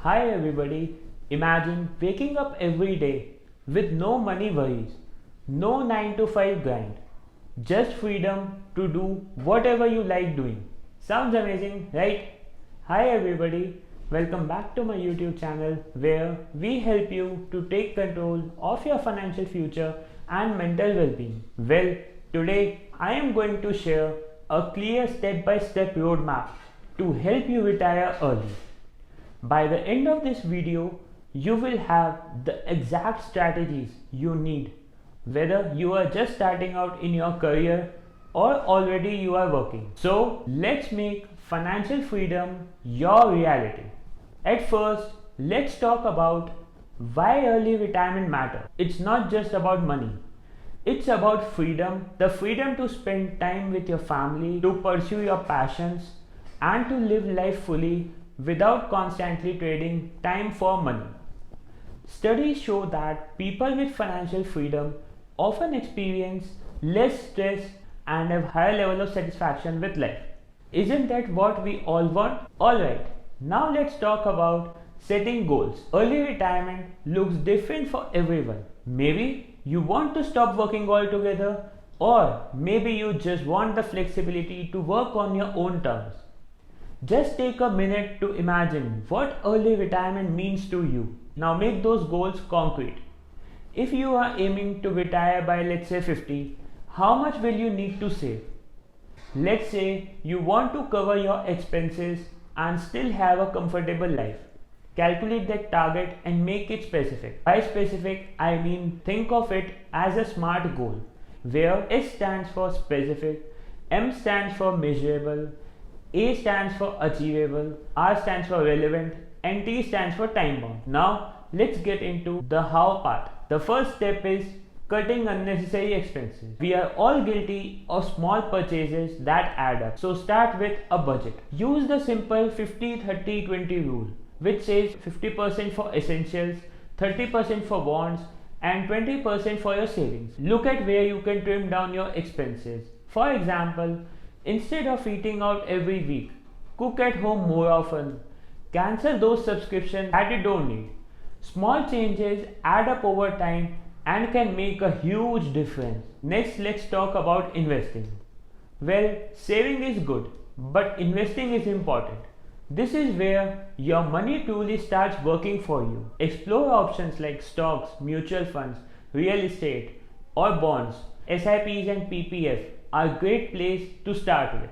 Hi everybody, imagine waking up every day with no money worries, no 9 to 5 grind, just freedom to do whatever you like doing. Sounds amazing, right? Hi everybody, welcome back to my YouTube channel where we help you to take control of your financial future and mental well-being. Well, today I am going to share a clear step-by-step roadmap to help you retire early. By the end of this video, you will have the exact strategies you need, whether you are just starting out in your career or already you are working. So let's make financial freedom your reality. At first, let's talk about why early retirement matters. It's not just about money. It's about freedom, the freedom to spend time with your family, to pursue your passions, and to live life fully without constantly trading time for money. Studies show that people with financial freedom often experience less stress and have higher level of satisfaction with life. Isn't that what we all want? Alright, now let's talk about setting goals. Early retirement looks different for everyone. Maybe you want to stop working altogether, or maybe you just want the flexibility to work on your own terms. Just take a minute to imagine what early retirement means to you. Now make those goals concrete. If you are aiming to retire by, let's say, 50, how much will you need to save? Let's say you want to cover your expenses and still have a comfortable life. Calculate that target and make it specific. By specific, I mean think of it as a SMART goal, where S stands for specific, M stands for measurable, A stands for achievable, R stands for relevant, and T stands for time bound. Now let's get into the how part. The first step is cutting unnecessary expenses. We are all guilty of small purchases that add up. So start with a budget. Use the simple 50-30-20 rule, which says 50% for essentials, 30% for wants, and 20% for your savings. Look at where you can trim down your expenses. For example, instead of eating out every week, cook at home more often. Cancel those subscriptions that you don't need. Small changes add up over time and can make a huge difference. Next, let's talk about investing. Well, saving is good, but investing is important. This is where your money truly starts working for you. Explore options like stocks, mutual funds, real estate, or bonds. SIPs and PPF are a great place to start with.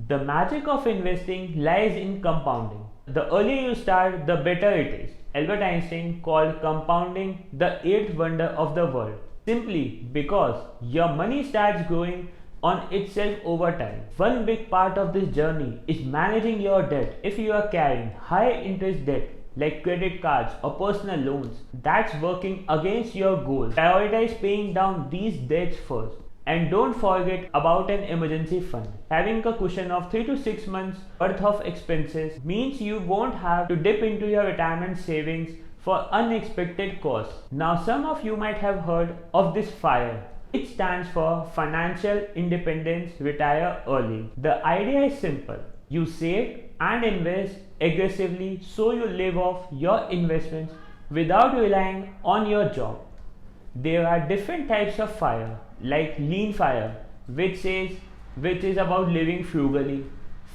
The magic of investing lies in compounding. The earlier you start, the better it is. Albert Einstein called compounding the eighth wonder of the world, simply because your money starts growing on itself over time. One big part of this journey is managing your debt. If you are carrying high interest debt like credit cards or personal loans, that's working against your goals. Prioritize paying down these debts first. And don't forget about an emergency fund. Having a cushion of 3 to 6 months worth of expenses means you won't have to dip into your retirement savings for unexpected costs. Now some of you might have heard of this FIRE. It stands for Financial Independence Retire Early. The idea is simple. You save and invest aggressively so you live off your investments without relying on your job. There are different types of FIRE, like lean FIRE, which is about living frugally,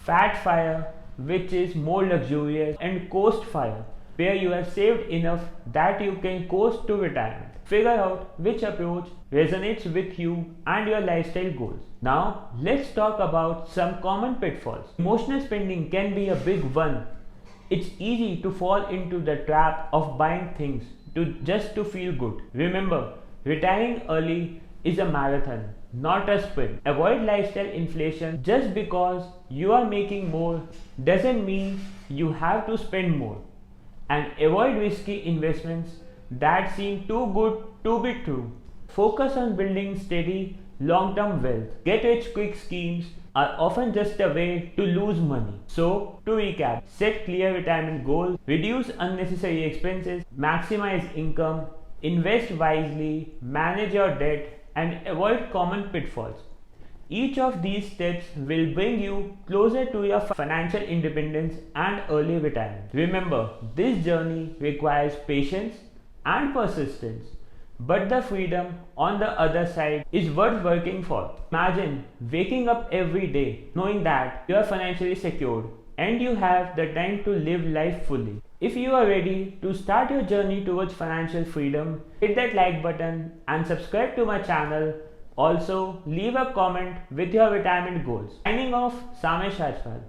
fat FIRE, which is more luxurious, and coast FIRE, where you have saved enough that you can coast to retirement. Figure out which approach resonates with you and your lifestyle goals. Now let's talk about some common pitfalls. Emotional spending can be a big one. It's easy to fall into the trap of buying things just to feel good. Remember, retiring early is a marathon, not a sprint. Avoid lifestyle inflation. Just because you are making more doesn't mean you have to spend more. And avoid risky investments that seem too good to be true. Focus on building steady, long-term wealth. Get-rich-quick schemes are often just a way to lose money. So, to recap, set clear retirement goals, reduce unnecessary expenses, maximize income, invest wisely, manage your debt, and avoid common pitfalls. Each of these steps will bring you closer to your financial independence and early retirement. Remember, this journey requires patience and persistence, but the freedom on the other side is worth working for. Imagine waking up every day knowing that you are financially secured and you have the time to live life fully. If you are ready to start your journey towards financial freedom, hit that like button and subscribe to my channel. Also, leave a comment with your retirement goals. Signing off, Samesh Rajpal.